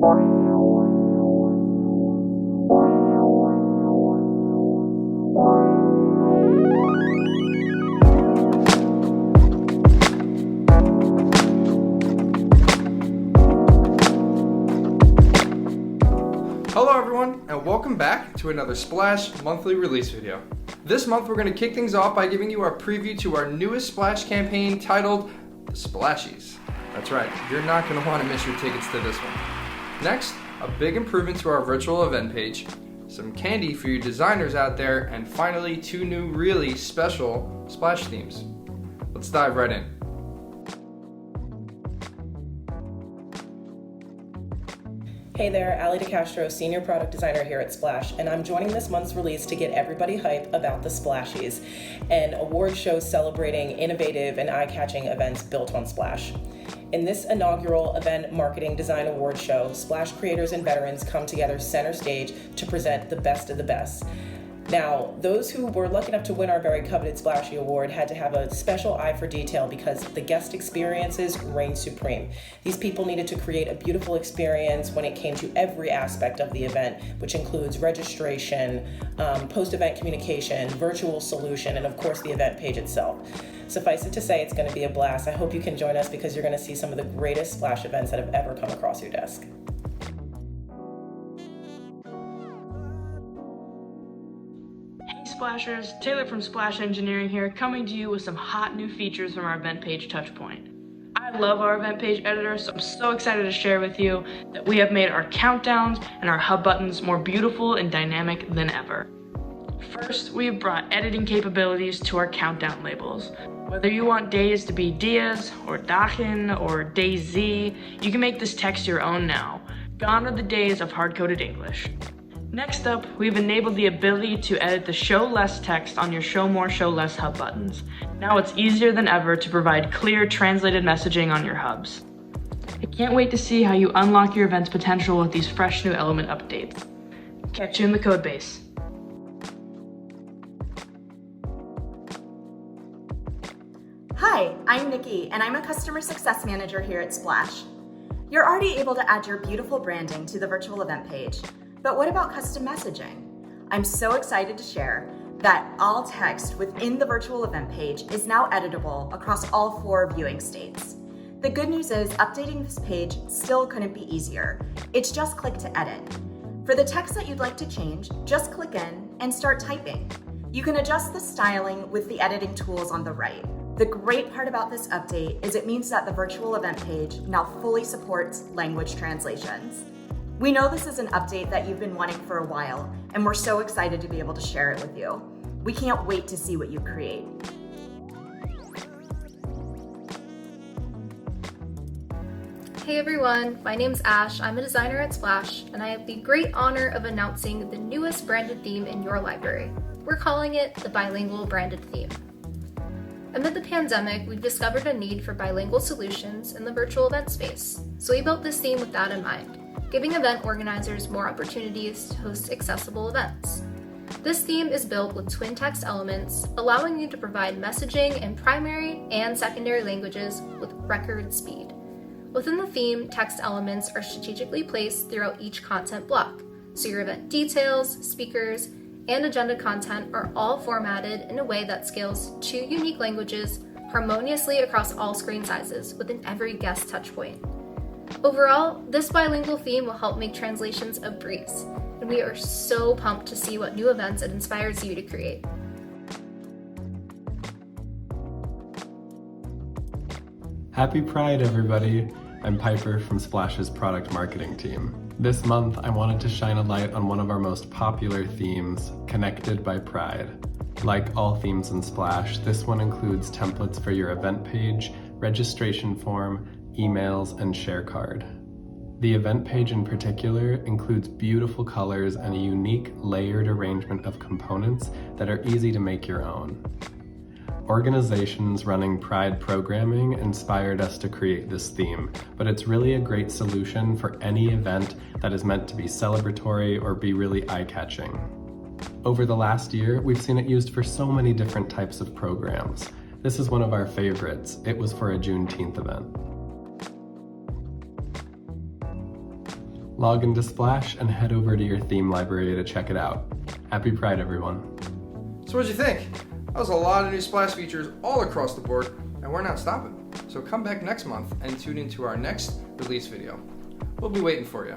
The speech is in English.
Hello everyone, and welcome back to another Splash monthly release video. This month we're going to kick things off by giving you our preview to our newest Splash campaign titled Splashies. That's right, you're not going to want to miss your tickets to this one. Next, a big improvement to our virtual event page, some candy for you designers out there, and finally 2 new really special Splash themes. Let's dive right in. Hey there, Ali DeCastro, Senior Product Designer here at Splash, and I'm joining this month's release to get everybody hype about the Splashies, an award show celebrating innovative and eye-catching events built on Splash. In this inaugural Event Marketing Design Award show, Splash creators and veterans come together center stage to present the best of the best. Now, those who were lucky enough to win our very coveted Splashy Award had to have a special eye for detail because the guest experiences reigned supreme. These people needed to create a beautiful experience when it came to every aspect of the event, which includes registration, post-event communication, virtual solution, and of course the event page itself. Suffice it to say, it's going to be a blast. I hope you can join us because you're going to see some of the greatest Splash events that have ever come across your desk. Splashers, Taylor from Splash Engineering here, coming to you with some hot new features from our event page touchpoint. I love our event page editor, so I'm so excited to share with you that we have made our countdowns and our hub buttons more beautiful and dynamic than ever. First, we have brought editing capabilities to our countdown labels. Whether you want days to be dias, or dagen, or day Z, you can make this text your own now. Gone are the days of hard-coded English. Next up, we've enabled the ability to edit the show less text on your show more, show less hub buttons. Now it's easier than ever to provide clear translated messaging on your hubs. I can't wait to see how you unlock your event's potential with these fresh new element updates. Catch you in the code base. Hi, I'm Nikki, and I'm a Customer Success Manager here at Splash. You're already able to add your beautiful branding to the virtual event page. But what about custom messaging? I'm so excited to share that all text within the virtual event page is now editable across all 4 viewing states. The good news is updating this page still couldn't be easier. It's just click to edit. For the text that you'd like to change, just click in and start typing. You can adjust the styling with the editing tools on the right. The great part about this update is it means that the virtual event page now fully supports language translations. We know this is an update that you've been wanting for a while, and we're so excited to be able to share it with you. We can't wait to see what you create. Hey everyone, my name's Ash. I'm a designer at Splash, and I have the great honor of announcing the newest branded theme in your library. We're calling it the Bilingual Branded Theme. Amid the pandemic, we've discovered a need for bilingual solutions in the virtual event space, so we built this theme with that in mind, giving event organizers more opportunities to host accessible events. This theme is built with twin text elements, allowing you to provide messaging in primary and secondary languages with record speed. Within the theme, text elements are strategically placed throughout each content block, so your event details, speakers, and agenda content are all formatted in a way that scales 2 unique languages harmoniously across all screen sizes within every guest touchpoint. Overall, this bilingual theme will help make translations a breeze, and we are so pumped to see what new events it inspires you to create. Happy Pride, everybody! I'm Piper from Splash's product marketing team. This month, I wanted to shine a light on one of our most popular themes, Connected by Pride. Like all themes in Splash, this one includes templates for your event page, registration form, emails, and share card. The event page in particular includes beautiful colors and a unique layered arrangement of components that are easy to make your own. Organizations running Pride programming inspired us to create this theme, but it's really a great solution for any event that is meant to be celebratory or be really eye-catching. Over the last year, we've seen it used for so many different types of programs. This is one of our favorites. It was for a Juneteenth event. Log into Splash and head over to your theme library to check it out. Happy Pride, everyone. So what'd you think? That was a lot of new Splash features all across the board, and we're not stopping. So come back next month and tune into our next release video. We'll be waiting for you.